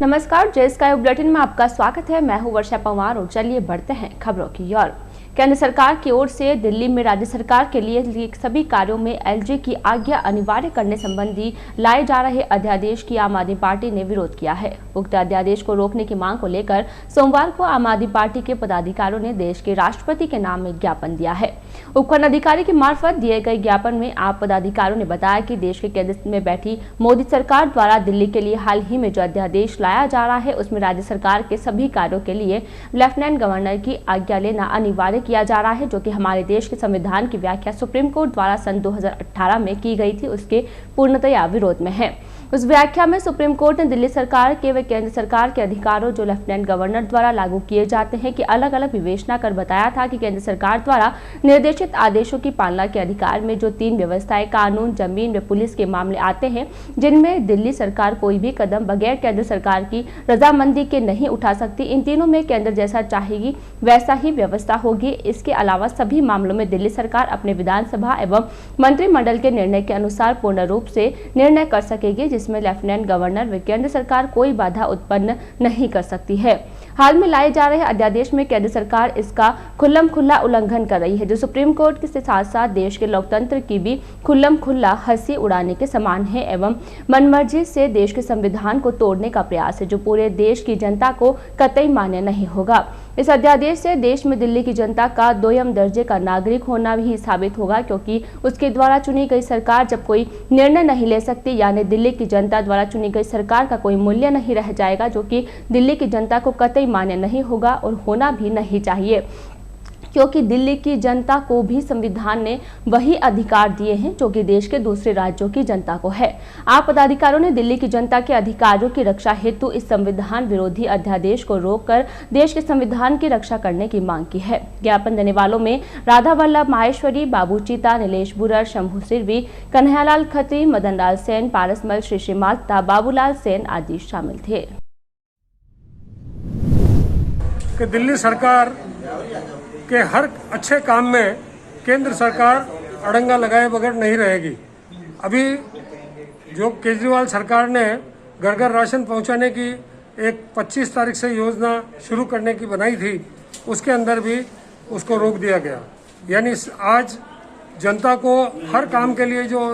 नमस्कार, जय sky bulletin में आपका स्वागत है। मैं हूं वर्षा पवार और चलिए बढ़ते हैं खबरों की ओर। केंद्र सरकार की ओर से दिल्ली में राज्य सरकार के लिए सभी कार्यों में एलजी की आज्ञा अनिवार्य करने संबंधी लाए जा रहे अध्यादेश की आम आदमी पार्टी ने विरोध किया है। उक्त अध्यादेश को रोकने की मांग को लेकर सोमवार को आम आदमी पार्टी के पदाधिकारियों ने देश के राष्ट्रपति के नाम में ज्ञापन दिया है। उपखंड अधिकारी के मार्फत दिए गए ज्ञापन में आप पदाधिकारियों ने बताया कि देश के केंद्र में बैठी मोदी सरकार द्वारा दिल्ली के लिए हाल ही में जो अध्यादेश लाया जा रहा है उसमें राज्य सरकार के सभी कार्यों के लिए लेफ्टिनेंट गवर्नर की आज्ञा लेना अनिवार्य किया जा रहा है, जो कि हमारे देश के संविधान की व्याख्या सुप्रीम कोर्ट द्वारा सन 2018 में की गई थी उसके पूर्णतया विरोध में है। उस व्याख्या में सुप्रीम कोर्ट ने दिल्ली सरकार के व केंद्र सरकार के अधिकारों जो लेफ्टिनेंट गवर्नर द्वारा लागू किए जाते हैं कि अलग अलग विवेचना कर बताया था कि केंद्र सरकार द्वारा निर्देशित आदेशों की पालना के अधिकार में जो 3 व्यवस्थाएं कानून, जमीन व पुलिस के मामले आते हैं, जिनमें दिल्ली सरकार कोई भी कदम बगैर केंद्र सरकार की रजामंदी के नहीं उठा सकती। इन तीनों में केंद्र जैसा चाहेगी वैसा ही व्यवस्था होगी। इसके अलावा सभी मामलों में दिल्ली सरकार अपने विधानसभा एवं मंत्रिमंडल के निर्णय के अनुसार पूर्ण रूप से निर्णय कर सकेगी, जिसमें लेफ्टिनेंट गवर्नर व केंद्र सरकार कोई बाधा उत्पन्न नहीं कर सकती है। हाल में लाए जा रहे अध्यादेश में केंद्र सरकार इसका खुल्लम खुल्ला उल्लंघन कर रही है, जो सुप्रीम कोर्ट के साथ साथ देश के लोकतंत्र की भी खुल्लम खुल्ला हंसी उड़ाने के समान है एवं मनमर्जी से देश के संविधान को तोड़ने का प्रयास है, जो पूरे देश की जनता को कतई मान्य नहीं होगा। इस अध्यादेश से देश में दिल्ली की जनता का दोयम दर्जे का नागरिक होना भी साबित होगा, क्योंकि उसके द्वारा चुनी गई सरकार जब कोई निर्णय नहीं ले सकती, यानी दिल्ली की जनता द्वारा चुनी गई सरकार का कोई मूल्य नहीं रह जाएगा, जो कि दिल्ली की जनता को कतई मान्य नहीं होगा और होना भी नहीं चाहिए, क्योंकि दिल्ली की जनता को भी संविधान ने वही अधिकार दिए हैं जो कि देश के दूसरे राज्यों की जनता को है। आप पदाधिकारियों ने दिल्ली की जनता के अधिकारों की रक्षा हेतु इस संविधान विरोधी अध्यादेश को रोककर देश के संविधान की रक्षा करने की मांग की है। ज्ञापन देने वालों में राधा वल्लभ माहेश्वरी, बाबू चीता, नीलेश बुरर, शंभू सिरवी, कन्हैयालाल खत्री, मदन लाल सेन, पारसमल, श्री माता, बाबूलाल सेन आदि शामिल थे। कि दिल्ली सरकार के हर अच्छे काम में केंद्र सरकार अड़ंगा लगाए बगैर नहीं रहेगी। अभी जो केजरीवाल सरकार ने घर घर राशन पहुंचाने की एक 25 तारीख से योजना शुरू करने की बनाई थी, उसके अंदर भी उसको रोक दिया गया। यानी आज जनता को हर काम के लिए जो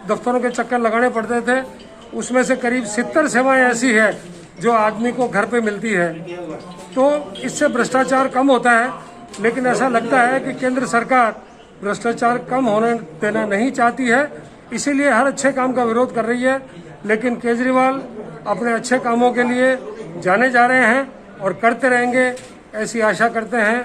दफ्तरों के चक्कर लगाने पड़ते थे, उसमें से करीब 70 सेवाएं ऐसी है जो आदमी को घर पे मिलती है। तो इससे भ्रष्टाचार कम होता है, लेकिन ऐसा लगता है कि केंद्र सरकार भ्रष्टाचार कम होने देना नहीं चाहती है, इसीलिए हर अच्छे काम का विरोध कर रही है। लेकिन केजरीवाल अपने अच्छे कामों के लिए जाने जा रहे हैं और करते रहेंगे, ऐसी आशा करते हैं।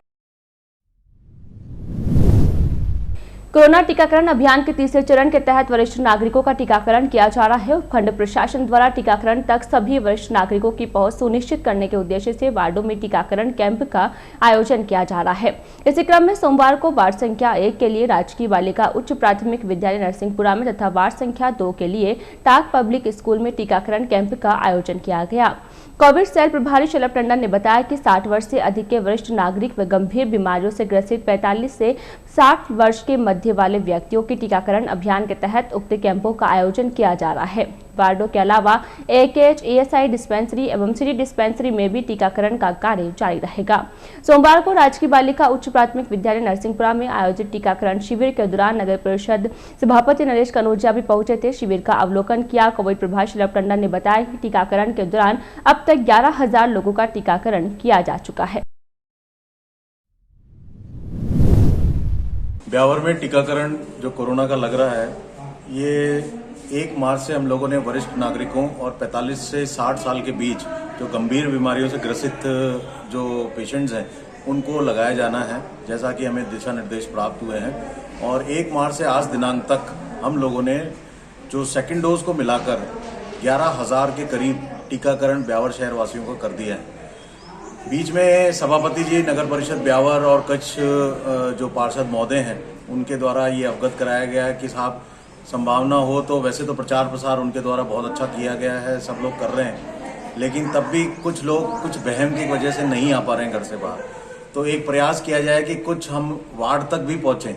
कोरोना टीकाकरण अभियान के तीसरे चरण के तहत वरिष्ठ नागरिकों का टीकाकरण किया जा रहा है। उपखंड प्रशासन द्वारा टीकाकरण तक सभी वरिष्ठ नागरिकों की पहुंच सुनिश्चित करने के उद्देश्य से वार्डों में टीकाकरण कैंप का आयोजन किया जा रहा है। इसी क्रम में सोमवार को वार्ड संख्या 1 के लिए राजकीय बालिका उच्च प्राथमिक विद्यालय नरसिंहपुरा में तथा वार्ड संख्या 2 के लिए टाक पब्लिक स्कूल में टीकाकरण कैंप का आयोजन किया गया। कोविड सेल प्रभारी शलभ टंडन ने बताया कि 60 वर्ष से अधिक के वरिष्ठ नागरिक व गंभीर बीमारियों से ग्रसित 45 से 60 वर्ष के मध्य वाले व्यक्तियों के टीकाकरण अभियान के तहत उक्त कैंपों का आयोजन किया जा रहा है। वार्डों के अलावा AKH, ASI डिस्पेंसरी एवं सिटी डिस्पेंसरी में भी टीकाकरण का कार्य जारी रहेगा। सोमवार को राजकीय बालिका उच्च प्राथमिक विद्यालय नरसिंहपुरा में आयोजित टीकाकरण शिविर के दौरान नगर परिषद सभापति नरेश कनौजिया भी पहुंचे थे। शिविर का अवलोकन किया। कोविड प्रभारी शलभ टंडन ने बताया कि टीकाकरण के दौरान अब तक 11,000 लोगों का टीकाकरण किया जा चुका है। ब्यावर में टीकाकरण जो कोरोना का लग रहा है, ये 1 मार्च से हम लोगों ने वरिष्ठ नागरिकों और 45 से 60 साल के बीच जो गंभीर बीमारियों से ग्रसित जो पेशेंट्स हैं उनको लगाया जाना है, जैसा कि हमें दिशा निर्देश प्राप्त हुए हैं। और 1 मार्च से आज दिनांक तक हम लोगों ने जो सेकेंड डोज को मिलाकर 11,000 के करीब टीकाकरण ब्यावर शहर वासियों को कर दिया है। बीच में सभापति जी नगर परिषद ब्यावर और कच्छ जो पार्षद महोदय हैं उनके द्वारा ये अवगत कराया गया है कि साहब संभावना हो तो वैसे तो प्रचार प्रसार उनके द्वारा बहुत अच्छा किया गया है, सब लोग कर रहे हैं, लेकिन तब भी कुछ लोग कुछ वहम की वजह से नहीं आ पा रहे हैं घर से बाहर। तो एक प्रयास किया जाए कि कुछ हम वार्ड तक भी पहुंचें।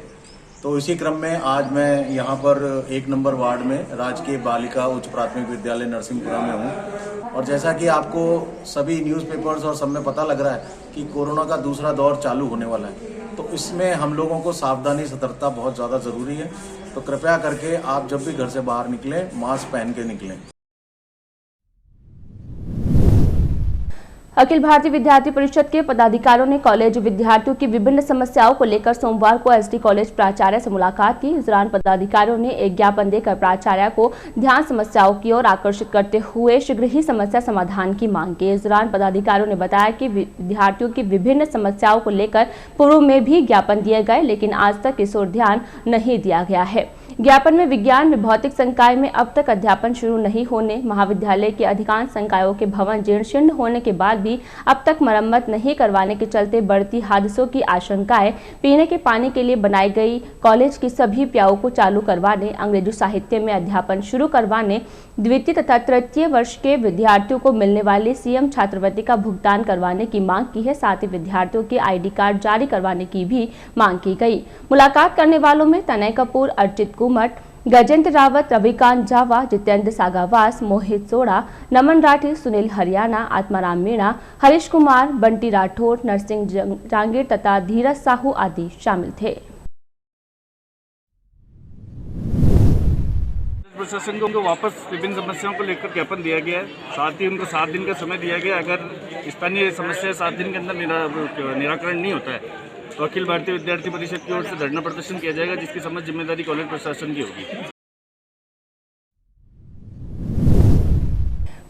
तो इसी क्रम में आज मैं यहाँ पर 1 नंबर वार्ड में राजकीय बालिका उच्च प्राथमिक विद्यालय नरसिंहपुरा में हूँ और जैसा कि आपको सभी न्यूज़पेपर्स और सब में पता लग रहा है कि कोरोना का दूसरा दौर चालू होने वाला है, तो इसमें हम लोगों को सावधानी सतर्कता बहुत ज़्यादा ज़रूरी है। तो कृपया करके आप जब भी घर से बाहर निकलें मास्क पहन के निकलें। अखिल भारतीय विद्यार्थी परिषद के पदाधिकारियों ने कॉलेज विद्यार्थियों की विभिन्न समस्याओं को लेकर सोमवार को एसडी कॉलेज प्राचार्य से मुलाकात की। इस दौरान पदाधिकारियों ने एक ज्ञापन देकर प्राचार्य को ध्यान समस्याओं की ओर आकर्षित करते हुए शीघ्र ही समस्या समाधान की मांग की। इस दौरान पदाधिकारियों ने बताया कि विद्यार्थियों की विभिन्न समस्याओं को लेकर पूर्व में भी ज्ञापन दिए गए, लेकिन आज तक इस ओर ध्यान नहीं दिया गया है। ज्ञापन में विज्ञान में भौतिक संकाय में अब तक अध्यापन शुरू नहीं होने, महाविद्यालय के अधिकांश संकायों के भवन जीर्ण शीर्ण होने के बाद भी अब तक मरम्मत नहीं करवाने के चलते बढ़ती हादसों की आशंकाएं, पीने के पानी के लिए बनाई गई कॉलेज की सभी प्याऊ को चालू करवाने, अंग्रेजी साहित्य में अध्यापन शुरू करवाने, द्वितीय तथा तृतीय वर्ष के विद्यार्थियों को मिलने वाली सीएम छात्रवृत्ति का भुगतान करवाने की मांग की है। साथ ही विद्यार्थियों के आईडी कार्ड जारी करवाने की भी मांग की गई। मुलाकात करने वालों में तनय कपूर, अर्चित कुमट, गजेंद्र रावत, रविकांत जावा, जितेंद्र सागावास, मोहित सोड़ा, नमन राठी, सुनील हरियाणा, आत्माराम मीणा, हरीश कुमार, बंटी राठौर, नरसिंह जांगीर तथा धीरज साहू आदि शामिल थे। प्रशासन को उनको वापस विभिन्न समस्याओं को लेकर ज्ञापन दिया गया है। साथ ही उनको 7 दिन का समय दिया गया। अगर स्थानीय समस्या 7 दिन के अंदर निराकरण नहीं होता है तो अखिल भारतीय विद्यार्थी परिषद की ओर से धरना प्रदर्शन किया जाएगा, जिसकी समस्त जिम्मेदारी कॉलेज प्रशासन की होगी।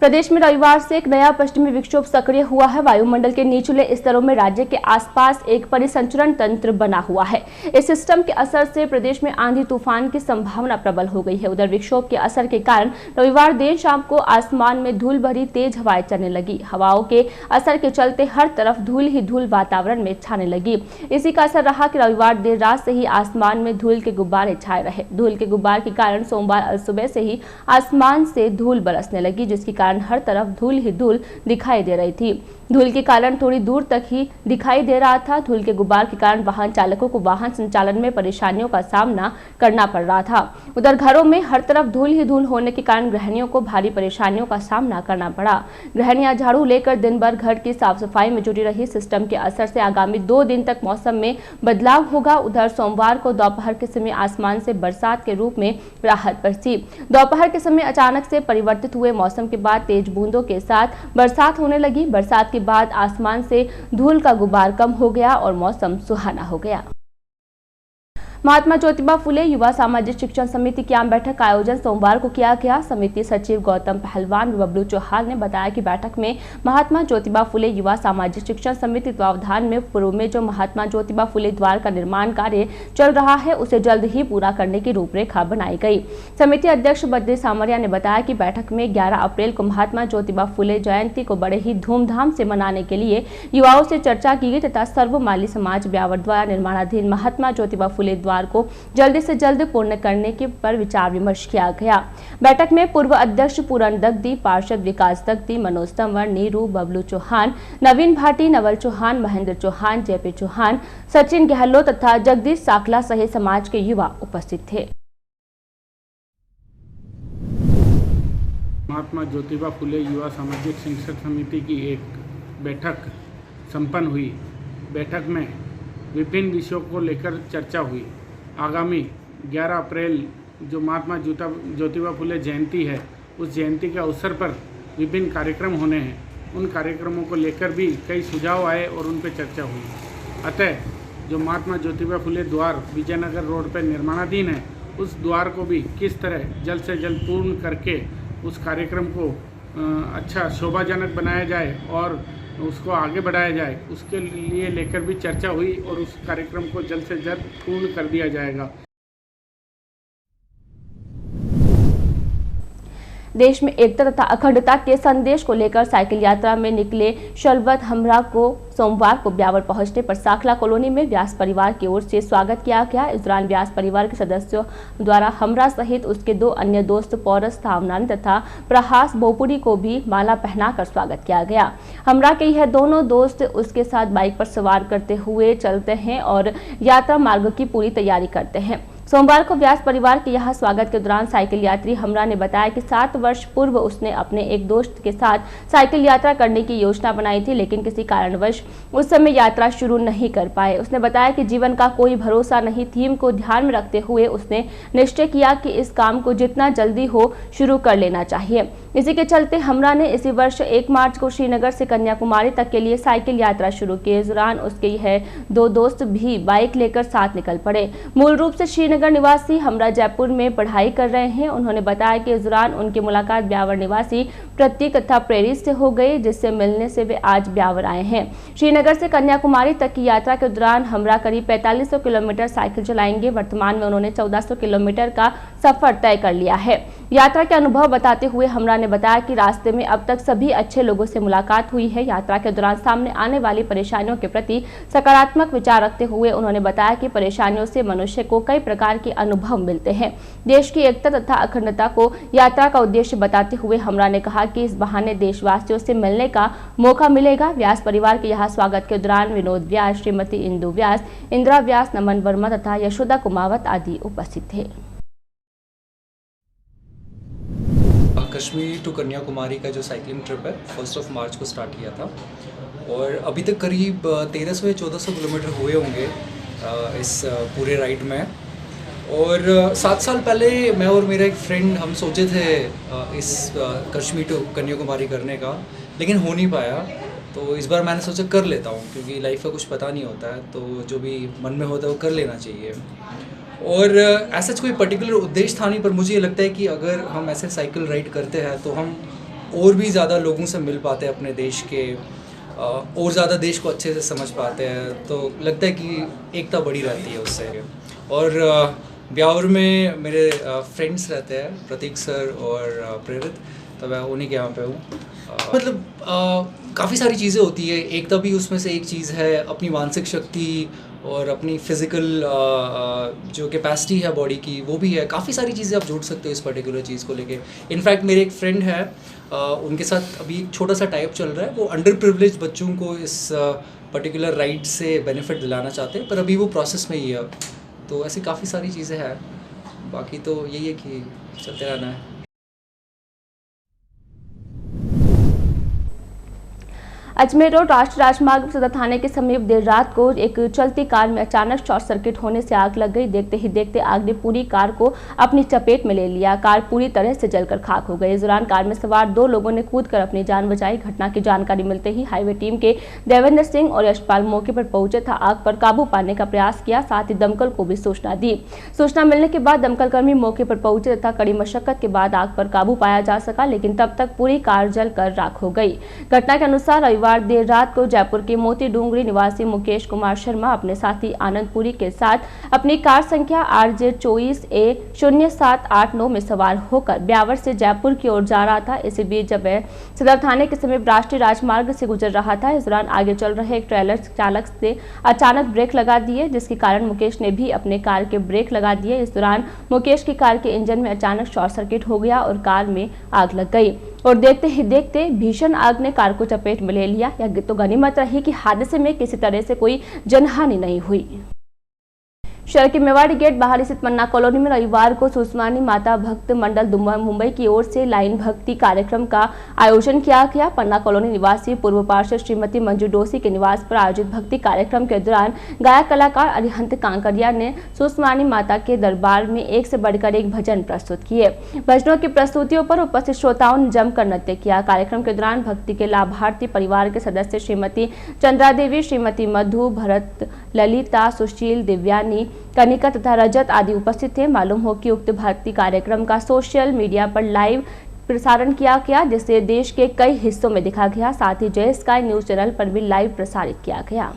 प्रदेश में रविवार से एक नया पश्चिमी विक्षोभ सक्रिय हुआ है। वायुमंडल के निचले स्तरों में राज्य के आसपास एक परिसंचरण तंत्र बना हुआ है। इस सिस्टम के असर से प्रदेश में आंधी तूफान की संभावना प्रबल हो गई है। उधर विक्षोभ के असर के कारण रविवार देर शाम को आसमान में धूल भरी तेज हवाएं चलने लगी। हवाओं के असर के चलते हर तरफ धूल ही धूल वातावरण में छाने लगी। इसी का असर रहा कि रविवार देर रात से ही आसमान में धूल के गुब्बारे छाए रहे। धूल के गुब्बार के कारण सोमवार सुबह से ही आसमान से धूल बरसने लगी, जिसके कारण हर तरफ धूल ही धूल दिखाई दे रही थी। धूल के कारण थोड़ी दूर तक ही दिखाई दे रहा था। धूल के गुब्बार के कारण वाहन चालकों को वाहन संचालन में परेशानियों का सामना करना पड़ रहा था। उधर घरों में हर तरफ धूल ही धूल होने के कारण गृहिणियों को भारी परेशानियों का सामना करना पड़ा। गृहिणियां झाड़ू लेकर दिन भर घर की साफ सफाई में जुटी रही। सिस्टम के असर से आगामी 2 दिन तक मौसम में बदलाव होगा। उधर सोमवार को दोपहर के समय आसमान से बरसात के रूप में राहत बरसी। दोपहर के समय अचानक से परिवर्तित हुए मौसम के बाद तेज बूंदों के साथ बरसात होने लगी। बरसात के बाद आसमान से धूल का गुबार कम हो गया और मौसम सुहाना हो गया। महात्मा ज्योतिबा फुले युवा सामाजिक शिक्षण समिति की आम बैठक का आयोजन सोमवार को किया गया। समिति सचिव गौतम पहलवान बबलू चौहान ने बताया कि बैठक में महात्मा ज्योतिबा फुले युवा सामाजिक शिक्षण समिति तत्वावधान में पूर्व में जो महात्मा ज्योतिबा फुले द्वार का निर्माण कार्य चल रहा है उसे जल्द ही पूरा करने की रूपरेखा बनाई गई। समिति अध्यक्ष बद्री सामरिया ने बताया कि बैठक में 11 अप्रैल को महात्मा ज्योतिबा फुले जयंती को बड़े ही धूमधाम से मनाने के लिए युवाओं से चर्चा की गई तथा सर्वमाली समाज ब्यावर द्वारा निर्माणाधीन महात्मा ज्योतिबा फुले को जल्द से जल्द पूर्ण करने के पर विचार विमर्श किया गया। बैठक में पूर्व अध्यक्ष पूरन दगदी, पार्षद विकास दगदी, मनोज तंवर, नीरू, बबलू चौहान, नवीन भाटी, नवल चौहान, महेंद्र चौहान, जेपी चौहान, सचिन गहलोत तथा जगदीश साकला सहित समाज के युवा उपस्थित थे। महात्मा ज्योतिबा फुले युवा सामाजिक शिक्षण समिति की एक बैठक संपन्न हुई। बैठक में विभिन्न विषयों को लेकर चर्चा हुई। आगामी 11 अप्रैल जो महात्मा ज्योतिबा फुले जयंती है, उस जयंती के अवसर पर विभिन्न कार्यक्रम होने हैं। उन कार्यक्रमों को लेकर भी कई सुझाव आए और उन पर चर्चा हुई। अतः जो महात्मा ज्योतिबा फुले द्वार विजयनगर रोड पर निर्माणाधीन है, उस द्वार को भी किस तरह जल्द से जल्द पूर्ण करके उस कार्यक्रम को अच्छा शोभाजनक बनाया जाए और उसको आगे बढ़ाया जाए, उसके लिए लेकर भी चर्चा हुई और उस कार्यक्रम को जल्द से जल्द पूर्ण कर दिया जाएगा। देश में एकता तथा अखंडता के संदेश को लेकर साइकिल यात्रा में निकले शलवत हमरा को सोमवार को ब्यावर पहुंचने पर साखला कॉलोनी में व्यास परिवार की ओर से स्वागत किया गया। इस दौरान व्यास परिवार के सदस्यों द्वारा हमरा सहित उसके 2 अन्य दोस्त पौरस थावनानी तथा प्रहास बोपुरी को भी माला पहनाकर स्वागत किया गया। हमरा के यह दोनों दोस्त उसके साथ बाइक पर सवार करते हुए चलते हैं और यात्रा मार्ग की पूरी तैयारी करते हैं। सोमवार को व्यास परिवार के यहाँ स्वागत के दौरान साइकिल यात्री हमरा ने बताया कि 7 वर्ष पूर्व उसने अपने एक दोस्त के साथ साइकिल यात्रा करने की योजना बनाई थी, लेकिन किसी कारणवश उस समय यात्रा शुरू नहीं कर पाए। उसने बताया कि जीवन का कोई भरोसा नहीं। थीम को ध्यान में रखते हुए उसने निश्चय किया कि इस काम को जितना जल्दी हो शुरू कर लेना चाहिए। इसी के चलते हमरा ने इसी वर्ष 1 मार्च को श्रीनगर से कन्याकुमारी तक के लिए साइकिल यात्रा शुरू की। इस दौरान उसके यह 2 दोस्त भी बाइक लेकर साथ निकल पड़े। मूल रूप से श्रीनगर निवासी हमरा जयपुर में पढ़ाई कर रहे हैं। उन्होंने बताया कि इस दौरान उनकी मुलाकात ब्यावर निवासी प्रतीक तथा प्रेरित से हो गई, जिससे मिलने से वे आज ब्यावर आए हैं। श्रीनगर से कन्याकुमारी तक की यात्रा के दौरान हमरा करीब 4500 किलोमीटर साइकिल चलाएंगे। वर्तमान में उन्होंने 1400 किलोमीटर का सफर तय कर लिया है। यात्रा के अनुभव बताते हुए हमरा ने बताया कि रास्ते में अब तक सभी अच्छे लोगों से मुलाकात हुई है। यात्रा के दौरान सामने आने वाली परेशानियों के प्रति सकारात्मक विचार रखते हुए उन्होंने बताया कि परेशानियों से मनुष्य को कई प्रकार के अनुभव मिलते हैं। देश की एकता तथा अखंडता को यात्रा का उद्देश्य बताते हुए हमरा ने कहा कि इस बहाने देशवासियों से मिलने का मौका मिलेगा। व्यास परिवार के यहाँ स्वागत के दौरान विनोद व्यास, श्रीमती इंदु व्यास, इंदिरा व्यास, नमन वर्मा तथा यशोदा कुमावत आदि उपस्थित थे। कश्मीर टू कन्याकुमारी का जो साइकिलिंग ट्रिप है 1 मार्च को स्टार्ट किया था और अभी तक करीब 1300 या 1400 किलोमीटर हुए होंगे इस पूरे राइड में। और 7 साल पहले मैं और मेरा एक फ्रेंड हम सोचे थे इस कश्मीर टू कन्याकुमारी करने का, लेकिन हो नहीं पाया। तो इस बार मैंने सोचा कर लेता हूँ, क्योंकि लाइफ का कुछ पता नहीं होता है, तो जो भी मन में होता है वो कर लेना चाहिए। और ऐसा कोई पर्टिकुलर उद्देश्य था नहीं, पर मुझे ये लगता है कि अगर हम ऐसे साइकिल राइड करते हैं तो हम और भी ज़्यादा लोगों से मिल पाते हैं अपने देश के, और ज़्यादा देश को अच्छे से समझ पाते हैं। तो लगता है कि एकता बड़ी रहती है उससे। और ब्यावर में मेरे फ्रेंड्स रहते हैं, प्रतीक सर और प्रेरित, तो मैं उन्हीं के यहाँ पे हूँ। मतलब काफ़ी सारी चीज़ें होती है, एकता भी उसमें से एक चीज़ है। अपनी मानसिक शक्ति और अपनी फिज़िकल जो कैपेसिटी है बॉडी की, वो भी है। काफ़ी सारी चीज़ें आप जोड़ सकते हो इस पर्टिकुलर चीज़ को लेके। इनफैक्ट मेरे एक फ्रेंड है, उनके साथ अभी एक छोटा सा टाइप चल रहा है। वो अंडर प्रिविलेज बच्चों को इस पर्टिकुलर राइड से बेनिफिट दिलाना चाहते हैं, पर अभी वो प्रोसेस में ही है। तो ऐसी काफ़ी सारी चीज़ें हैं। बाकी तो यही है कि चलते रहना है। अजमेर रोड राष्ट्रीय राजमार्ग सदर थाने के समीप देर रात को एक चलती कार में अचानक शॉर्ट सर्किट होने से आग लग गई। देखते ही देखते आग ने पूरी कार को अपनी चपेट में ले लिया। कार पूरी तरह से जलकर खाक हो गई। इस दौरान कार में सवार 2 लोगों ने कूदकर अपनी जान बचाई। घटना की जानकारी मिलते ही हाईवे टीम के देवेंद्र सिंह और यशपाल मौके पर पहुंचे था आग पर काबू पाने का प्रयास किया, साथ ही दमकल को भी सूचना दी। सूचना मिलने के बाद दमकल कर्मी मौके पर पहुंचे तथा कड़ी मशक्कत के बाद आग पर काबू पाया जा सका, लेकिन तब तक पूरी कार जलकर राख हो गई। घटना के अनुसार देर रात को जयपुर के मोती डूंगरी निवासी मुकेश कुमार शर्मा अपने साथी आनंदपुरी के साथ अपनी कार संख्या RJ 24A0789 में सवार होकर ब्यावर से जयपुर की ओर जा रहा था। इसी बीच जब वह सदर थाने के समीप राष्ट्रीय राजमार्ग से गुजर रहा था, इस दौरान आगे चल रहे एक ट्रेलर चालक से अचानक ब्रेक लगा दिए, जिसके कारण मुकेश ने भी अपने कार के ब्रेक लगा दिए। इस दौरान मुकेश की कार के इंजन में अचानक शॉर्ट सर्किट हो गया और कार में आग लग गई और देखते ही देखते भीषण आग ने कार को चपेट में ले लिया। यह तो गनीमत रही कि हादसे में किसी तरह से कोई जनहानि नहीं हुई। शहर के मेवाड़ी गेट बाहर स्थित पन्ना कॉलोनी में रविवार को सुस्मानी माता भक्त मंडल मुंबई की ओर से लाइन भक्ति कार्यक्रम का आयोजन किया गया। पन्ना कॉलोनी निवासी पूर्व पार्षद श्रीमती मंजू डोसी के निवास पर आयोजित भक्ति कार्यक्रम के दौरान गायक कलाकार अरिहंत कांकरिया ने सुस्मानी माता के दरबार में एक से बढ़कर एक भजन प्रस्तुत किए। भजनों की प्रस्तुतियों पर उपस्थित श्रोताओं ने जमकर नृत्य किया। कार्यक्रम के दौरान भक्ति के लाभार्थी परिवार के सदस्य श्रीमती चंद्रा देवी, श्रीमती मधु, भरत, ललिता, सुशील, दिव्यानी, कनिका तथा रजत आदि उपस्थित थे। मालूम हो कि उक्त भक्ति कार्यक्रम का सोशल मीडिया पर लाइव प्रसारण किया गया, जिसे देश के कई हिस्सों में दिखा गया। साथ ही जय स्काई न्यूज चैनल पर भी लाइव प्रसारित किया गया।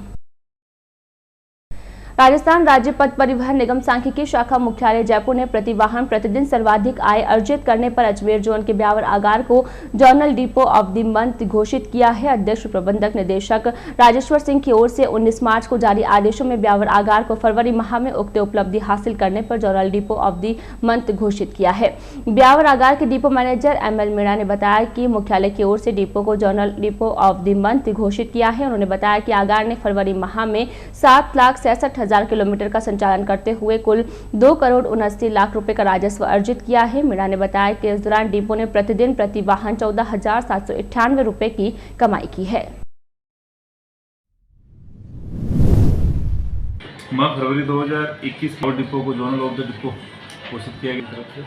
राजस्थान राज्य पथ परिवहन निगम सांख्यिकी शाखा मुख्यालय जयपुर ने प्रति वाहन प्रतिदिन सर्वाधिक आय अर्जित करने पर अजमेर जोन के ब्यावर आगार को journal depot of the month घोषित किया है। अध्यक्ष प्रबंधक निदेशक राजेश्वर सिंह की ओर से 19 मार्च को जारी आदेशों में ब्यावर आगार को फरवरी माह में उक्त उपलब्धि हासिल करने पर journal depot of the month घोषित किया है। ब्यावर आगार के डिपो मैनेजर ML मीणा ने बताया कि मुख्यालय की ओर से डिपो को journal depot of the month घोषित किया है। उन्होंने बताया कि आगार ने फरवरी माह में 7,66,000 10,000 किलोमीटर का संचालन करते हुए कुल 2 करोड़ 79 लाख रुपए का राजस्व अर्जित किया है। मीणा ने बताया कि इस दौरान डिपो ने प्रतिदिन प्रति वाहन 14,798 रुपए की कमाई की है। माह फरवरी 2021 में डिपो को जोनल ऑफ द डिपो घोषित किया गया तरफ से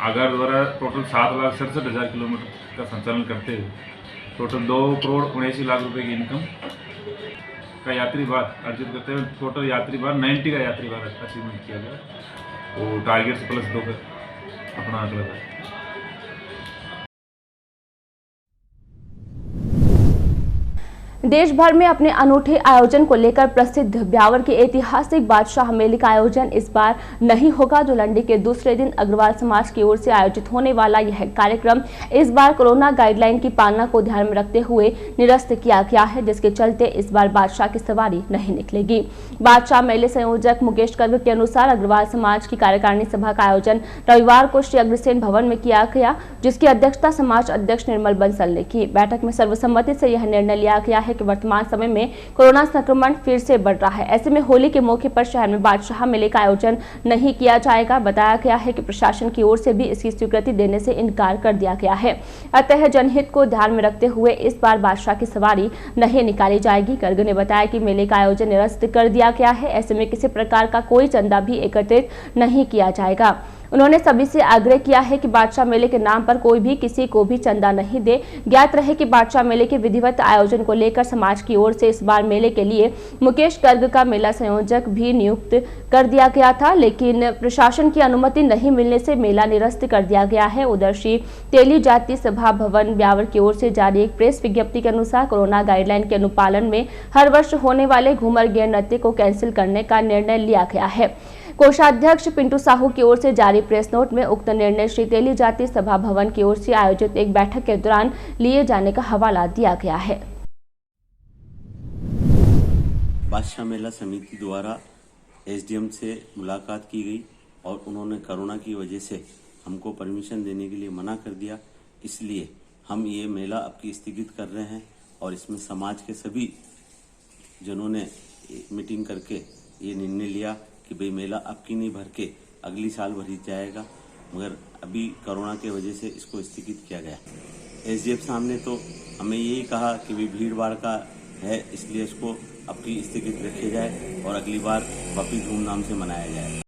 आगार द्वारा टोटल 7,67,000 किलोमीटर का संचालन करते हुए टोटल 2 करोड़ 79 लाख रुपए की इनकम का यात्री भार अर्जित करते हुए टोटल यात्री भार 90 का यात्री भार अचीवमेंट किया गया। वो टारगेट से +2 का अपना आंकड़ा है। देश भर में अपने अनूठे आयोजन को लेकर प्रसिद्ध ब्यावर के ऐतिहासिक बादशाह मेले का आयोजन इस बार नहीं होगा। धुलंडी के दूसरे दिन अग्रवाल समाज की ओर से आयोजित होने वाला यह कार्यक्रम इस बार कोरोना गाइडलाइन की पालना को ध्यान में रखते हुए निरस्त किया गया है, जिसके चलते इस बार बादशाह की सवारी नहीं निकलेगी। बादशाह मेले संयोजक मुकेश गर्ग के अनुसार अग्रवाल समाज की कार्यकारिणी सभा का आयोजन रविवार को श्री अग्रसेन भवन में किया गया, जिसकी अध्यक्षता समाज अध्यक्ष निर्मल बंसल ने की। बैठक में सर्वसम्मति से यह निर्णय लिया गया है कि वर्तमान समय में कोरोना संक्रमण फिर से बढ़ रहा है। ऐसे में होली के मौके पर शहर में बादशाह मेले का आयोजन नहीं किया जाएगा। बताया गया है कि प्रशासन की ओर से भी इसकी स्वीकृति देने से इनकार कर दिया गया है। अतः जनहित को ध्यान में रखते हुए इस बार बादशाह की सवारी नहीं निकाली जाएगी। गर्ग ने बताया कि मेले का आयोजन निरस्त कर दिया गया है। ऐसे में किसी प्रकार का कोई चंदा भी एकत्रित नहीं किया जाएगा। उन्होंने सभी से आग्रह किया है कि बादशाह मेले के नाम पर कोई भी किसी को भी चंदा नहीं दे। ज्ञात रहे कि बादशाह मेले के विधिवत आयोजन को लेकर समाज की ओर से इस बार मेले के लिए मुकेश गर्ग का मेला संयोजक भी नियुक्त कर दिया गया था, लेकिन प्रशासन की अनुमति नहीं मिलने से मेला निरस्त कर दिया गया है। उधर श्री तेली जाति सभा भवन ब्यावर की ओर से जारी एक प्रेस विज्ञप्ति के अनुसार कोरोना गाइडलाइन के अनुपालन में हर वर्ष होने वाले घूमर गेर नृत्य को कैंसिल करने का निर्णय लिया गया है। कोषाध्यक्ष पिंटू साहू की ओर से जारी प्रेस नोट में उक्त निर्णय श्री तेली जाति सभा भवन की ओर से आयोजित एक बैठक के दौरान लिए जाने का हवाला दिया गया है। बादशाह मेला समिति द्वारा एसडीएम से मुलाकात की गई और उन्होंने कोरोना की वजह से हमको परमिशन देने के लिए मना कर दिया। इसलिए हम ये मेला अब की स्थगित कर रहे हैं और इसमें समाज के सभी जनों ने मीटिंग करके ये निर्णय लिया कि भाई मेला अब की नहीं भर के अगली साल भरी जाएगा, मगर अभी कोरोना की वजह से इसको स्थगित किया गया। एसडीएफ साहब ने तो हमें यही कहा कि भाई भीड़ भाड़ का है, इसलिए इसको अब की स्थगित रखा जाए और अगली बार वापिस धूमधाम से मनाया जाए।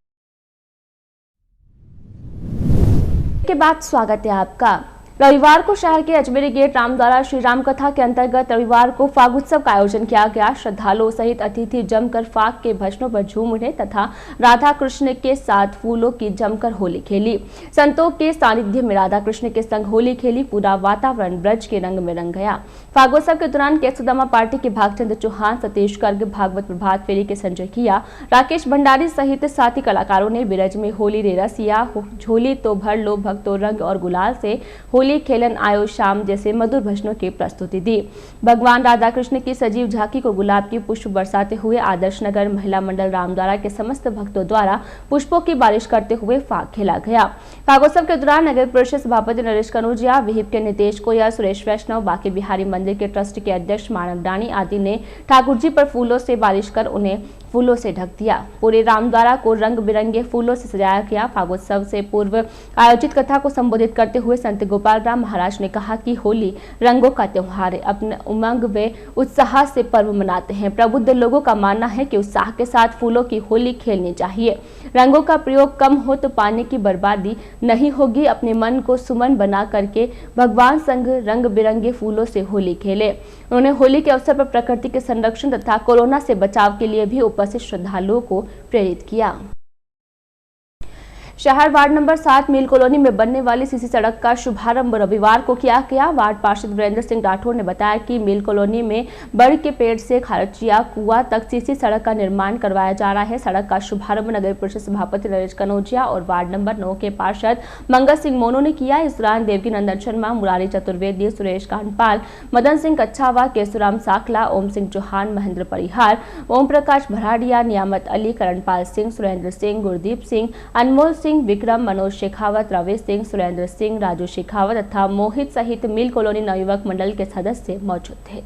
के बाद स्वागत है आपका। रविवार को शहर के अजमेरी गेट रामद्वारा श्री राम कथा के अंतर्गत रविवार को फागोत्सव का आयोजन किया गया। श्रद्धालुओं सहित अतिथि जमकर फाग के भजनों पर झूम उठे तथा राधा कृष्ण के साथ फूलों की जमकर होली खेली। संतों के सानिध्य में राधा कृष्ण के संग होली खेली। पूरा वातावरण ब्रज के रंग में रंग गया। फागोत्सव के दौरान केसुदामा पार्टी के भागचंद्र चौहान, सतीश गर्ग, भागवत प्रभात फेरी के संजय किया, राकेश भंडारी सहित साथी कलाकारों ने ब्रज में होली रे रसिया, झोली तो भर लो भक्तो रंग और गुलाल से होली खेलन आयो शाम जैसे मधुर भजनों की प्रस्तुति दी। भगवान राधा कृष्ण की सजीव झांकी को गुलाब की पुष्प बरसाते हुए आदर्श नगर महिला मंडल रामद्वारा के समस्त भक्तों द्वारा पुष्पों की बारिश करते हुए फाग खेला गया। फागोत्सव के दौरान नगर परिषद सभापति नरेश कनौजिया, विहिप के नितेश कोया, सुरेश वैष्णव, बाकी बिहारी मंदिर के ट्रस्ट के अध्यक्ष मानव डाणी आदि ने ठाकुर जी पर फूलों से बारिश कर उन्हें फूलों से ढक दिया। पूरे रामद्वारा को रंग बिरंगे फूलों से सजाया गया। फागोत्सव से पूर्व आयोजित कथा को संबोधित करते हुए संत गोपाल राम महाराज ने कहा कि होली रंगों का त्योहार है। अपने उमंग व उत्साह से पर्व मनाते हैं। प्रबुद्ध लोगों का मानना है कि उत्साह के साथ फूलों की होली खेलनी चाहिए। रंगों का प्रयोग कम हो तो पानी की बर्बादी नहीं होगी। अपने मन को सुमन बना करके भगवान संग रंग बिरंगे फूलों से होली खेले। उन्होंने होली के अवसर पर प्रकृति के संरक्षण तथा कोरोना से बचाव के लिए भी उपस्थित श्रद्धालुओं को प्रेरित किया। शहर वार्ड नंबर 7 मिल कॉलोनी में बनने वाली सीसी सड़क का शुभारंभ रविवार को किया गया। वार्ड पार्षद वीरेंद्र सिंह राठौर ने बताया कि मिल कॉलोनी में बड़ के पेड़ से खारचिया कुआ तक सीसी सड़क का निर्माण करवाया जा रहा है। सड़क का शुभारंभ नगर परिषद सभापति नरेश कनौजिया और वार्ड नंबर 9 के पार्षद मंगल सिंह मोनू ने किया। इस दौरान देवकी नंदन शर्मा, मुरारी चतुर्वेदी, सुरेश कांडपाल, मदन सिंह कच्छावा, केसुराम साकला, ओम सिंह चौहान, महेंद्र परिहार, ओम प्रकाश भराड़िया, नियामत अली, करणपाल सिंह, सुरेंद्र सिंह, गुरदीप सिंह, अनमोल सिंह, विक्रम, मनोज शेखावत, रवेश सिंह, सुरेंद्र सिंह, राजू शेखावत तथा मोहित सहित मिल कॉलोनी नवयुवक मंडल के सदस्य मौजूद थे।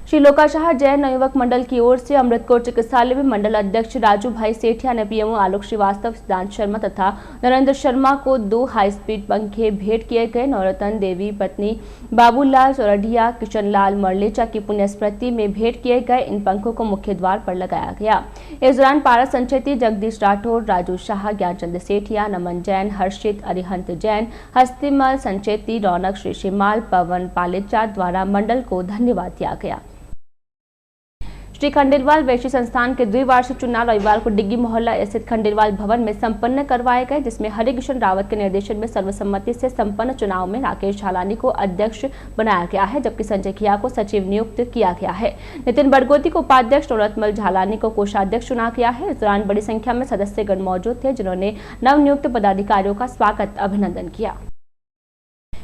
श्री लोकाशाह जैन नवयुवक मंडल की ओर से अमृतकोट चिकित्सालय में मंडल अध्यक्ष राजू भाई सेठिया ने पीएमओ आलोक श्रीवास्तव, सिद्धांत शर्मा तथा नरेंद्र शर्मा को 2 हाई स्पीड पंखे भेंट किए गए। नवरत्न देवी पत्नी बाबूलाल सोरठिया, किशन लाल मरलेचा की पुण्य स्मृति में भेंट किए गए इन पंखों को मुख्य द्वार पर लगाया गया। इस दौरान पारस संचेती, जगदीश राठौर, राजू शाह, ज्ञानचंद सेठिया, नमन जैन, हर्षित, अरिहंत जैन, हस्तिमल संचेती, रौनक श्रीशिमाल, पवन पालेचा द्वारा मंडल को धन्यवाद दिया गया। श्री खंडेलवाल वैश्य संस्थान के द्विवार्षिक चुनाव रविवार को डिग्गी मोहल्ला स्थित खंडेलवाल भवन में संपन्न करवाए गए, जिसमें हरिकिशन रावत के निर्देशन में सर्वसम्मति से संपन्न चुनाव में राकेश झालानी को अध्यक्ष बनाया गया है, जबकि संजय खिया को सचिव नियुक्त किया गया है। नितिन बरगोती को उपाध्यक्ष और रत्मल झालानी को कोषाध्यक्ष चुना गया है। इस दौरान बड़ी संख्या में सदस्यगण मौजूद थे, जिन्होंने नवनियुक्त पदाधिकारियों का स्वागत अभिनंदन किया।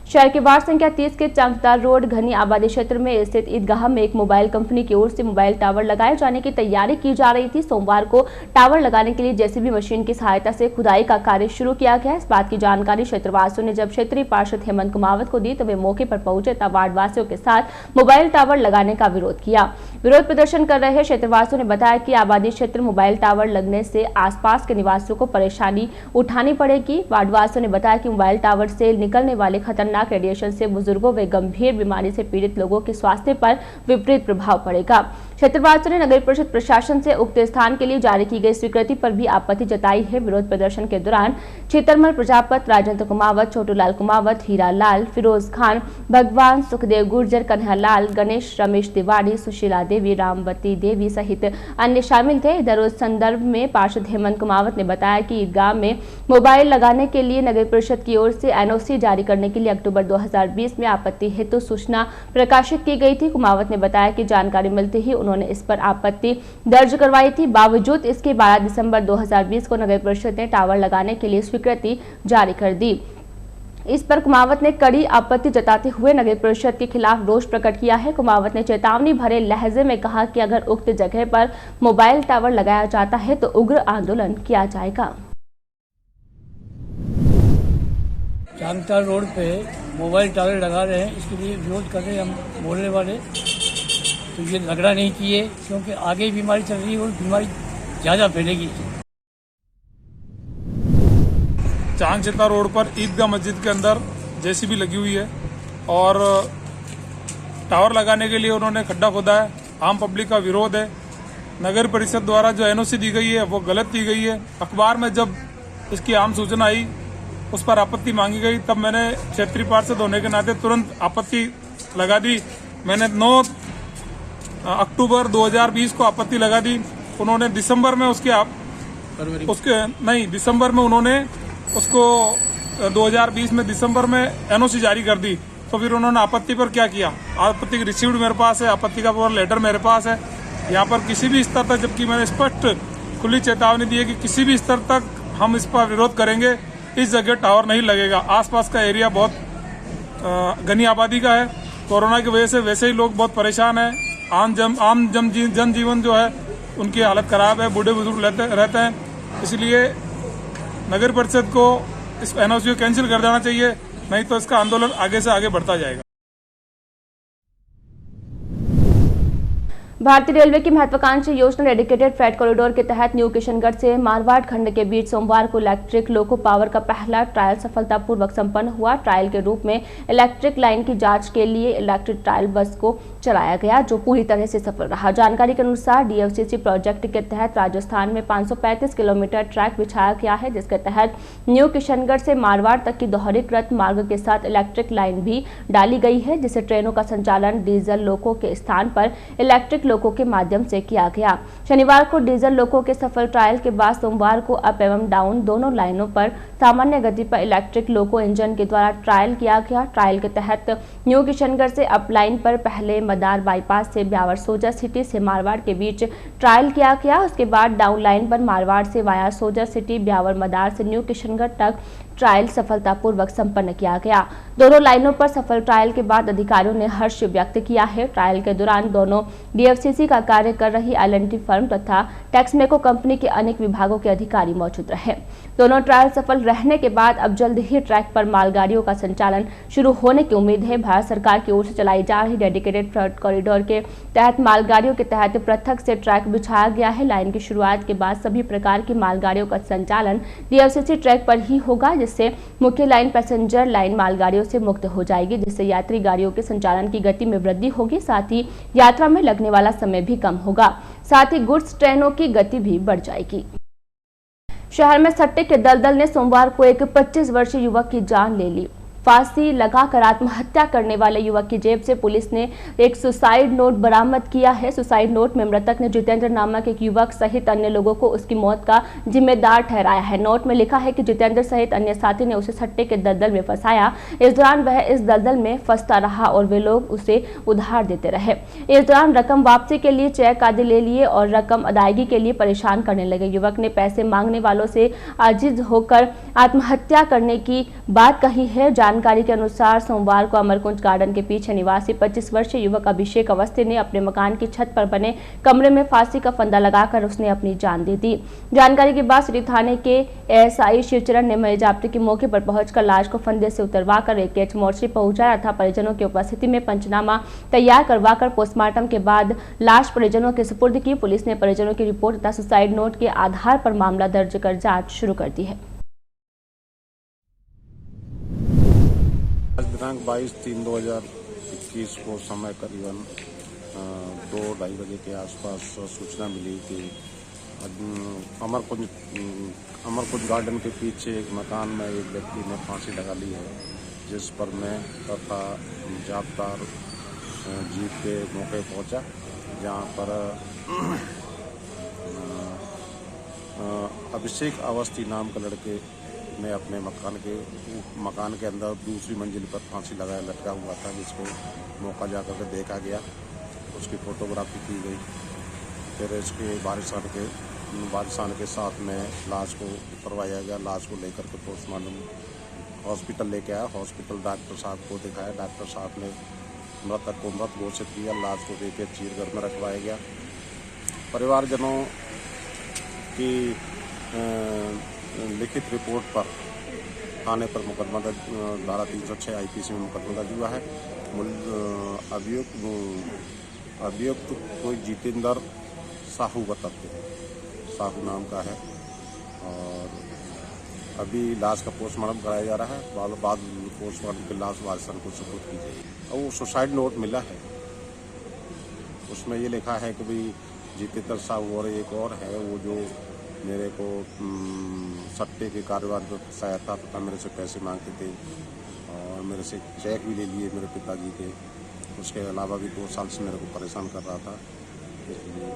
शहर के वार्ड संख्या 30 के चांगतार रोड घनी आबादी क्षेत्र में स्थित ईदगाह में एक मोबाइल कंपनी की ओर से मोबाइल टावर लगाए जाने की तैयारी की जा रही थी। सोमवार को टावर लगाने के लिए जेसीबी मशीन की सहायता से खुदाई का कार्य शुरू किया गया। इस बात की जानकारी क्षेत्रवासियों ने जब क्षेत्रीय पार्षद हेमंत कुमावत को दी तो वे मौके पर पहुंचे तब वार्ड वासियों के साथ मोबाइल टावर लगाने का विरोध किया। विरोध प्रदर्शन कर रहे क्षेत्रवासियों ने बताया कि आबादी क्षेत्र मोबाइल टावर लगने से आसपास के निवासियों को परेशानी उठानी पड़ेगी। वार्डवासियों ने बताया कि मोबाइल टावर से निकलने वाले खतरनाक रेडिएशन से बुजुर्गों व गंभीर बीमारी से पीड़ित लोगों के स्वास्थ्य पर विपरीत प्रभाव पड़ेगा। क्षेत्रवासियों ने नगर परिषद प्रशासन से उक्त स्थान के लिए जारी की गई स्वीकृति पर भी आपत्ति जताई है। विरोध प्रदर्शन के दौरान चितरमल प्रजापत, राजेंद्र कुमावत, छोटूलाल कुमावत, हीरा लाल, फिरोज खान, भगवान, सुखदेव गुर्जर, कन्हैया लाल, गणेश, रमेश तिवारी, सुशीला देवी, रामवती देवी सहित अन्य शामिल थे। इधर उस संदर्भ में पार्षद हेमंत कुमावत ने बताया कि ईदगाह में मोबाइल लगाने के लिए नगर परिषद की ओर से एनओसी जारी करने के लिए अक्टूबर 2020 में आपत्ति हेतु सूचना प्रकाशित की गई थी। कुमावत ने बताया कि जानकारी मिलते ही उन्होंने इस पर आपत्ति दर्ज करवाई थी। बावजूद इसके 12 दिसंबर 2020 को नगर परिषद ने टावर लगाने के लिए स्वीकृति जारी कर दी। इस पर कुमावत ने कड़ी आपत्ति जताते हुए नगर परिषद के खिलाफ रोष प्रकट किया है। कुमावत ने चेतावनी भरे लहजे में कहा कि अगर उक्त जगह पर मोबाइल टावर लगाया जाता है तो उग्र आंदोलन किया जाएगा। चांगतार रोड पे मोबाइल टावर लगा रहे हैं, इसके लिए विरोध कर रहे हैं हम मोहल्ले वाले। तो ये लगना नहीं चाहिए, क्योंकि आगे बीमारी चल रही है और बीमारी ज़्यादा फैलेगी। चांगचेता रोड पर ईदगाह मस्जिद के अंदर जेसीबी लगी हुई है और टावर लगाने के लिए उन्होंने खड्डा खोदा है। आम पब्लिक का विरोध है। नगर परिषद द्वारा जो एनओसी दी गई है वो गलत दी गई है। अखबार में जब इसकी आम सूचना आई, उस पर आपत्ति मांगी गई, तब मैंने क्षेत्रीय पार्षद होने के नाते तुरंत आपत्ति लगा दी। मैंने 9 अक्टूबर 2020 को आपत्ति लगा दी। उन्होंने दिसंबर में दिसंबर में उन्होंने उसको 2020 में दिसंबर में एनओसी जारी कर दी। तो फिर उन्होंने आपत्ति पर क्या किया? आपत्ति की रिसीव्ड मेरे पास है, आपत्ति का पूरा लेटर मेरे पास है। यहाँ पर किसी भी स्तर तक, जबकि मैंने स्पष्ट खुली चेतावनी दी है कि किसी भी स्तर तक हम इस पर विरोध करेंगे। इस जगह टावर नहीं लगेगा। आसपास का एरिया बहुत घनी आबादी का है। कोरोना की वजह से वैसे ही लोग बहुत परेशान हैं। आम जनजीवन जो है उनकी हालत खराब है, बूढ़े बुजुर्ग रहते हैं। इसलिए नगर परिषद को इस एनओसी को कैंसिल कर देना चाहिए, नहीं तो इसका आंदोलन आगे से आगे बढ़ता जाएगा। भारतीय रेलवे की महत्वाकांक्षी योजना डेडिकेटेड फ्रेट कॉरिडोर के तहत न्यू किशनगढ़ से मारवाड़ खंड के बीच सोमवार को इलेक्ट्रिक लोको पावर का पहला ट्रायल सफलतापूर्वक संपन्न हुआ। ट्रायल के रूप में इलेक्ट्रिक लाइन की जांच के लिए इलेक्ट्रिक ट्रायल बस को चलाया गया, जो पूरी तरह से सफल रहा। जानकारी के अनुसार डीएफसीसी प्रोजेक्ट के तहत राजस्थान में 535 किलोमीटर ट्रैक बिछाया गया है, जिसके तहत न्यू किशनगढ़ से मारवाड़ तक की दोहरीकृत मार्ग के साथ इलेक्ट्रिक लाइन भी डाली गई है, जिससे ट्रेनों का संचालन डीजल लोको के स्थान पर इलेक्ट्रिक लोको के माध्यम से किया गया। शनिवार को डीजल लोको के सफल ट्रायल के बाद सोमवार को अप एवं डाउन दोनों लाइनों पर सामान्य गति पर इलेक्ट्रिक लोको इंजन के द्वारा ट्रायल किया गया। ट्रायल के तहत न्यू किशनगढ़ से अप लाइन पर पहले मदार बाईपास से ब्यावर सोजा सिटी से मारवाड़ के बीच ट्रायल किया गया। उसके बाद डाउन लाइन पर मारवाड़ से वाया सोजा सिटी ब्यावर मदार से न्यू किशनगढ़ तक ट्रायल सफलतापूर्वक संपन्न किया गया। दोनों लाइनों पर सफल ट्रायल के बाद अधिकारियों ने हर्ष व्यक्त किया है। ट्रायल के दौरान दोनों DFCC का कार्य कर रही L&T फर्म तथा टेक्समेको कंपनी के अनेक विभागों के अधिकारी मौजूद रहे। दोनों ट्रायल सफल रहने के बाद अब जल्द ही ट्रैक पर मालगाड़ियों का संचालन शुरू होने की उम्मीद है। भारत सरकार की ओर से चलाई जा रही डेडिकेटेड फ्रेट कॉरिडोर के तहत मालगाड़ियों के तहत पृथक से ट्रैक बिछाया गया है। लाइन की शुरुआत के बाद सभी प्रकार की मालगाड़ियों का संचालन DFCC ट्रैक पर ही होगा, जिससे मुख्य लाइन पैसेंजर लाइन मालगाड़ियों से मुक्त हो जाएगी, जिससे यात्री गाड़ियों के संचालन की गति में वृद्धि होगी। साथ ही यात्रा में लगने वाला समय भी कम होगा। साथ ही गुड्स ट्रेनों की गति भी बढ़ जाएगी। शहर में सट्टे के दलदल ने सोमवार को एक 25 वर्षीय युवक की जान ले ली। फांसी लगाकर आत्महत्या करने वाले युवक की जेब से पुलिस ने एक सुसाइड नोट बरामद किया है। सुसाइड नोट में मृतक ने जितेंद्र नामक एक युवक सहित अन्य लोगों को उसकी मौत का जिम्मेदार ठहराया है। नोट में लिखा है कि जितेंद्र सहित अन्य साथी ने उसे सट्टे के दलदल में फंसाया। इस दौरान वह इस दलदल में फंसता रहा और वे लोग उसे उधार देते रहे। इस दौरान रकम वापसी के लिए चेक आदि ले लिए और रकम अदायगी के लिए परेशान करने लगे। युवक ने पैसे मांगने वालों से आजिज होकर आत्महत्या करने की बात कही है। जानकारी के अनुसार सोमवार को अमरकुंज गार्डन के पीछे निवासी 25 वर्षीय युवक अभिषेक अवस्थी ने अपने मकान की छत पर बने कमरे में फांसी का फंदा लगाकर उसने अपनी जान दे दी। जानकारी के बाद सिटी थाने के ASI शिवचरण ने मरे जाप्ते के मौके पर पहुंचकर लाश को फंदे से उतरवाकर एक मोर्चे पहुंचाया था। परिजनों की उपस्थिति में पंचनामा तैयार करवाकर पोस्टमार्टम के बाद लाश परिजनों के सुपुर्द की। पुलिस ने परिजनों की रिपोर्ट तथा सुसाइड नोट के आधार पर मामला दर्ज कर जाँच शुरू कर दी है। दिनांक 22/3/2021 को समय करीबन 2-2:30 बजे के आसपास सूचना मिली कि अमरकुंज गार्डन के पीछे एक मकान में एक व्यक्ति ने फांसी लगा ली है, जिस पर मैं तथा जाब्तार जीप के मौके पहुंचा, जहां पर अभिषेक अवस्थी नाम के लड़के ने अपने मकान के अंदर दूसरी मंजिल पर फांसी लगाया लटका हुआ था, जिसको मौका जाकर के देखा गया। उसकी फोटोग्राफी की गई। फिर इसके बारिश आने के साथ में लाश को उतरवाया गया। लाश को लेकर के पोस्टमार्टम हॉस्पिटल लेके आया। हॉस्पिटल डॉक्टर साहब को दिखाया। डॉक्टर साहब ने मृतक को मृत घोषित किया। लाश को लेकर चीरगढ़ में रखवाया गया। परिवारजनों की लिखित रिपोर्ट पर थाने पर मुकदमा धारा 306 IPC में मुकदमा दर्ज हुआ है। अभियुक्त कोई जितेंद्र साहू बताते हैं, साहू नाम का है, और अभी लाश का पोस्टमार्टम कराया जा रहा है। बाद पोस्टमार्टम के लाश वारिसन को सुपुर्द की जाएगी। और वो सुसाइड नोट मिला है, उसमें ये लिखा है कि भाई जितेंद्र साहू और एक और है, वो जो मेरे को सट्टे के कारोबार में फंसाया था तथा मेरे से पैसे मांगते थे और मेरे से चेक भी ले लिए मेरे पिताजी के। उसके अलावा भी 2 साल से मेरे को परेशान कर रहा था, इसलिए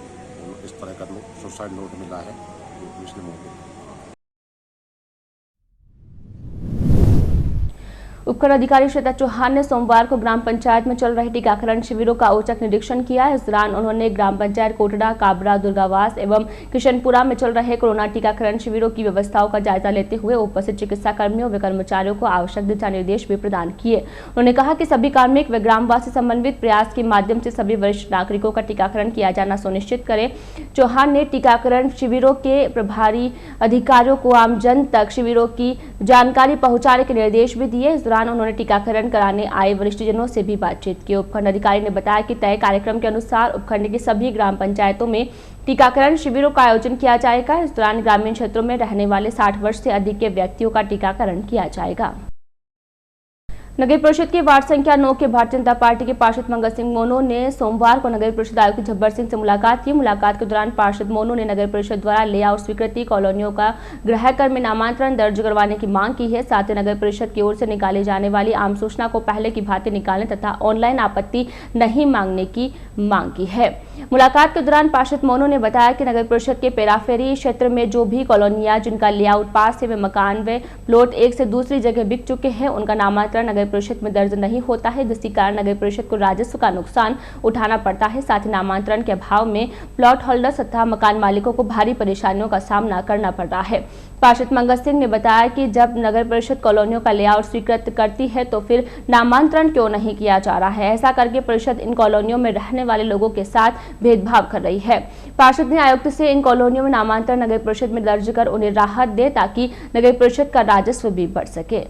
इस तरह का सुसाइड नोट मिला है जो पुलिस ने मौके। उपखंड अधिकारी श्वेता चौहान ने सोमवार को ग्राम पंचायत में चल रहे टीकाकरण शिविरों का औचक निरीक्षण किया। इस दौरान उन्होंने ग्राम पंचायत कोटड़ा, काबरा, दुर्गावास एवं किशनपुरा में चल रहे कोरोना टीकाकरण शिविरों की व्यवस्थाओं का जायजा लेते हुए उपस्थित चिकित्सा कर्मियों व कर्मचारियों को आवश्यक दिशा निर्देश भी प्रदान किए। उन्होंने कहा कि सभी कार्मिक व ग्रामवासी समन्वित प्रयास के माध्यम से सभी वरिष्ठ नागरिकों का टीकाकरण किया जाना सुनिश्चित करें। चौहान ने टीकाकरण शिविरों के प्रभारी अधिकारियों को आमजन तक शिविरों की जानकारी पहुँचाने के निर्देश भी दिए। उन्होंने टीकाकरण कराने आए वरिष्ठजनों से भी बातचीत की। उपखंड अधिकारी ने बताया कि तय कार्यक्रम के अनुसार उपखंड की सभी ग्राम पंचायतों में टीकाकरण शिविरों का आयोजन किया जाएगा। इस दौरान ग्रामीण क्षेत्रों में रहने वाले 60 वर्ष से अधिक के व्यक्तियों का टीकाकरण किया जाएगा। नगर परिषद के वार्ड संख्या 9 के भारतीय जनता पार्टी के पार्षद मंगल सिंह मोनो ने सोमवार को नगर परिषद आयुक्त झब्बर सिंह से मुलाकात की। मुलाकात के दौरान पार्षद मोनो ने नगर परिषद द्वारा लेआउट स्वीकृति कॉलोनियों का गृह कर में नामांतरण दर्ज करवाने की मांग की है। साथ ही नगर परिषद की ओर से निकाली जाने वाली आम सूचना को पहले की भांति निकालने तथा ऑनलाइन आपत्ति नहीं मांगने की मांग की है। मुलाकात के दौरान पार्षद मोनो ने बताया कि नगर परिषद के पेराफेरी क्षेत्र में जो भी कॉलोनियां जिनका लेआउट पास है वे मकान व प्लॉट एक से दूसरी जगह बिक चुके हैं, उनका नामांतरण नगर नगर परिषद में दर्ज नहीं होता है, जिसके कारण नगर परिषद को राजस्व का नुकसान उठाना पड़ता है। साथ ही नामांतरण के अभाव में प्लॉट होल्डर्स तथा मकान मालिकों को भारी परेशानियों का सामना करना पड़ रहा है। पार्षद मंगल सिंह ने बताया कि जब नगर परिषद कॉलोनियों का लेआउट स्वीकृत करती है तो फिर नामांतरण क्यों नहीं किया जा रहा है। ऐसा करके परिषद इन कॉलोनियों में रहने वाले लोगों के साथ भेदभाव कर रही है। पार्षद ने आयुक्त से इन कॉलोनियों में नामांतरण नगर परिषद में दर्ज कर उन्हें राहत दे ताकि नगर परिषद का राजस्व भी बढ़ सके।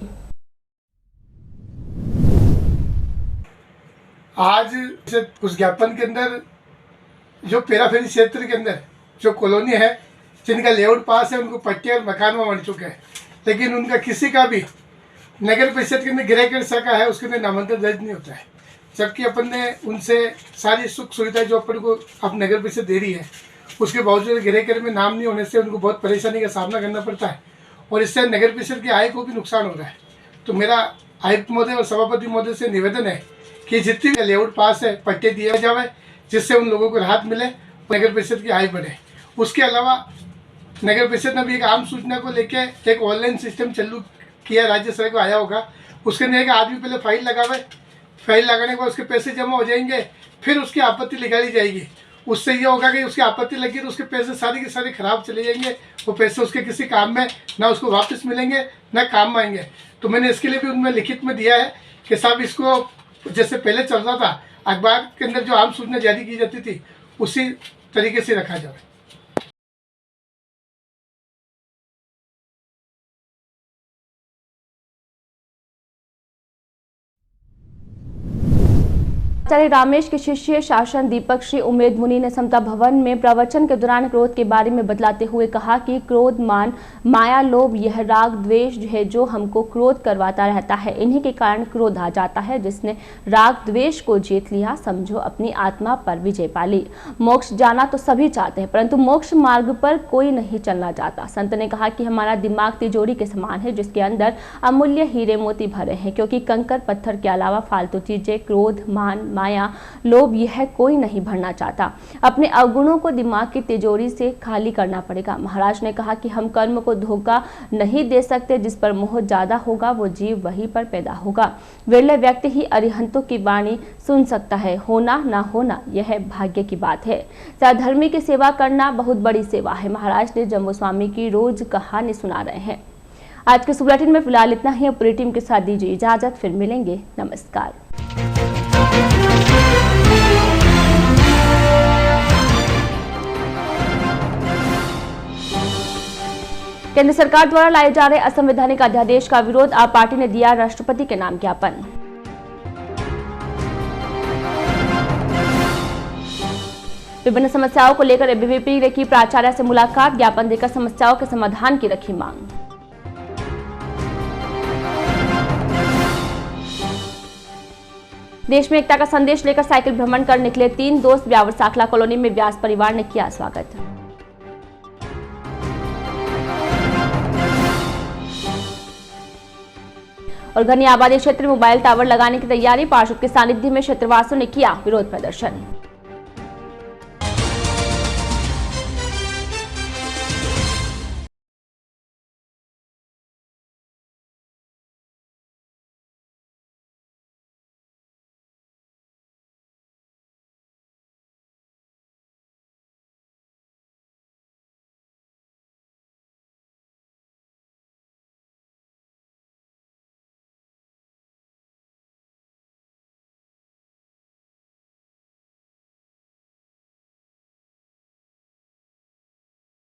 आज उस ज्ञापन के अंदर जो पेराफेरी क्षेत्र के अंदर जो कॉलोनी है जिनका लेआउट पास है उनको पट्टे और मकान में बन चुके हैं, लेकिन उनका किसी का भी नगर परिषद के अंदर गृह कर सका है उसके अंदर नामांकन दर्ज नहीं होता है। जबकि अपन ने उनसे सारी सुख सुविधा जो अपन को अब नगर परिषद दे रही है उसके बावजूद गृह कर में नाम नहीं होने से उनको बहुत परेशानी का सामना करना पड़ता है और इससे नगर परिषद की आय को भी नुकसान हो रहा है। तो मेरा आयुक्त महोदय और सभापति महोदय से निवेदन है कि जितनी भी लेआउट पास है पट्टे दिया जाए जिससे उन लोगों को राहत मिले, नगर परिषद की आय बढ़े। उसके अलावा नगर परिषद ने भी एक आम सूचना को लेके एक ऑनलाइन सिस्टम चालू किया, राज्य सरकार को आया होगा। उसके अंदर एक आदमी पहले फाइल लगावे, फाइल लगाने के बाद उसके पैसे जमा हो जाएंगे, फिर उसकी आपत्ति निकाली जाएगी। उससे ये होगा कि उसकी आपत्ति लगी तो उसके पैसे सारे के सारे खराब चले जाएंगे, वो पैसे उसके किसी काम में ना उसको वापस मिलेंगे ना काम में आएंगे। तो मैंने इसके लिए भी उनमें लिखित में दिया है कि साहब इसको जैसे पहले चल रहा था अखबार के अंदर जो आम सूचना जारी की जाती थी उसी तरीके से रखा जाए। आचार्य रामेश के शिष्य शासन दीपक श्री उमेद मुनि ने समता भवन में प्रवचन के दौरान क्रोध के बारे में बतलाते हुए कहा कि क्रोध, मान, माया, लोभ, यह राग द्वेष है जो हमको क्रोध करवाता रहता है। इन्हीं के कारण क्रोध आ जाता है। जिसने राग द्वेष को जीत लिया समझो अपनी आत्मा पर विजय पाली। मोक्ष जाना तो सभी चाहते हैं परंतु मोक्ष मार्ग पर कोई नहीं चलना चाहता। संत ने कहा कि हमारा दिमाग तिजोरी के समान है जिसके अंदर अमूल्य हीरे मोती भरे हैं, क्योंकि कंकर पत्थर के अलावा फालतू चीजें क्रोध, मान, माया, लोभ यह कोई नहीं भरना चाहता। अपने अवगुणों को दिमाग की तिजोरी से खाली करना पड़ेगा। महाराज ने कहा कि हम कर्म को धोखा नहीं दे सकते। जिस पर मोह ज्यादा होगा वो जीव वहीं पर पैदा होगा। विरले व्यक्ति ही अरिहंतों की वाणी सुन सकता है। होना ना होना यह भाग्य की बात है। सहधर्मी की सेवा करना बहुत बड़ी सेवा है। महाराज ने जम्बू स्वामी की रोज कहानी सुना रहे हैं। आज के इस बुलेटिन में फिलहाल इतना ही। पूरी टीम के साथ दीजिए इजाजत, फिर मिलेंगे। नमस्कार। केंद्र सरकार द्वारा लाए जा रहे असंवैधानिक अध्यादेश का विरोध आप पार्टी ने दिया राष्ट्रपति के नाम ज्ञापन। विभिन्न समस्याओं को लेकर एबीवीपी ने की प्राचार्य से मुलाकात, ज्ञापन देकर समस्याओं के समाधान की रखी मांग। देश में एकता का संदेश लेकर साइकिल भ्रमण कर निकले 3 दोस्त, ब्यावर साखला कॉलोनी में व्यास परिवार ने किया स्वागत। और घनी आबादी क्षेत्र में मोबाइल टावर लगाने की तैयारी, पार्षद के सानिध्य में क्षेत्रवासियों ने किया विरोध प्रदर्शन।